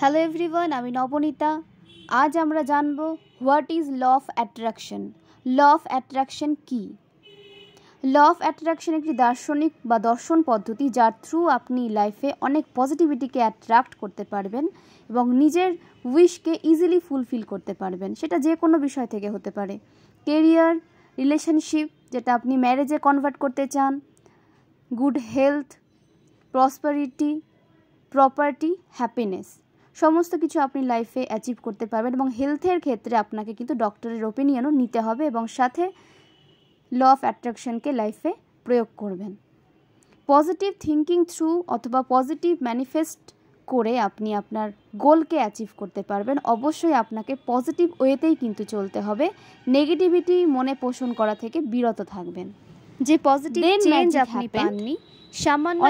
Hello everyone, আমি নবনীতা। আজ আমরা জানব what is law of attraction. Law of attraction কী? ল অফ অ্যাট্রাকশন একটি দার্শনিক বা দর্শন পদ্ধতি যার থ্রু আপনি লাইফে অনেক পজিটিভিটিকে অ্যাট্রাক্ট করতে পারবেন এবং নিজের উইশকে ইজিলি ফুলফিল করতে পারবেন। সেটা যে কোনো বিষয় থেকে হতে পারে, কেরিয়ার, রিলেশনশিপ যেটা আপনি ম্যারেজে কনভার্ট করতে চান, good health, prosperity, property, happiness, সমস্ত কিছু আপনি লাইফে অ্যাচিভ করতে পারবেন। এবং হেলথের ক্ষেত্রে আপনাকে কিন্তু ডক্টরের ওপিনিয়নও নিতে হবে এবং সাথে ল অফ অ্যাট্রাকশনকে লাইফে প্রয়োগ করবেন। পজিটিভ থিঙ্কিং থ্রু অথবা পজিটিভ ম্যানিফেস্ট করে আপনি আপনার গোলকে অ্যাচিভ করতে পারবেন। অবশ্যই আপনাকে পজিটিভ ওয়েতেই কিন্তু চলতে হবে, নেগেটিভিটি মনে পোষণ করা থেকে বিরত থাকবেন। যে পজিটিভ চেঞ্জ আপনি পাননি, সামান্য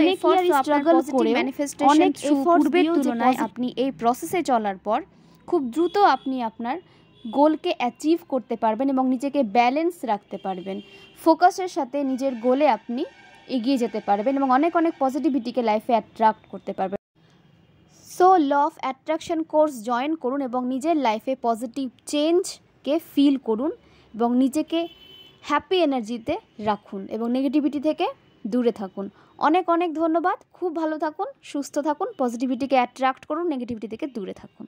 স্ট্রাগল করে অনেক পূর্বের তুলনায় আপনি এই প্রসেসে চলার পর খুব দ্রুত আপনি আপনার গোলকে অ্যাচিভ করতে পারবেন এবং নিজেকে ব্যালেন্স রাখতে পারবেন। ফোকাসের সাথে নিজের গোলে আপনি এগিয়ে যেতে পারবেন এবং অনেক পজিটিভিটিকে লাইফে অ্যাট্রাক্ট করতে পারবেন। So law of attraction course join করুন এবং নিজের লাইফে পজিটিভ চেঞ্জকে ফিল করুন এবং নিজেকে হ্যাপি এনার্জিতে রাখুন এবং নেগেটিভিটি থেকে দূরে থাকুন। অনেক ধন্যবাদ। খুব ভালো থাকুন, সুস্থ থাকুন, পজিটিভিটিকে অ্যাট্রাক্ট করুন, নেগেটিভিটি থেকে দূরে থাকুন।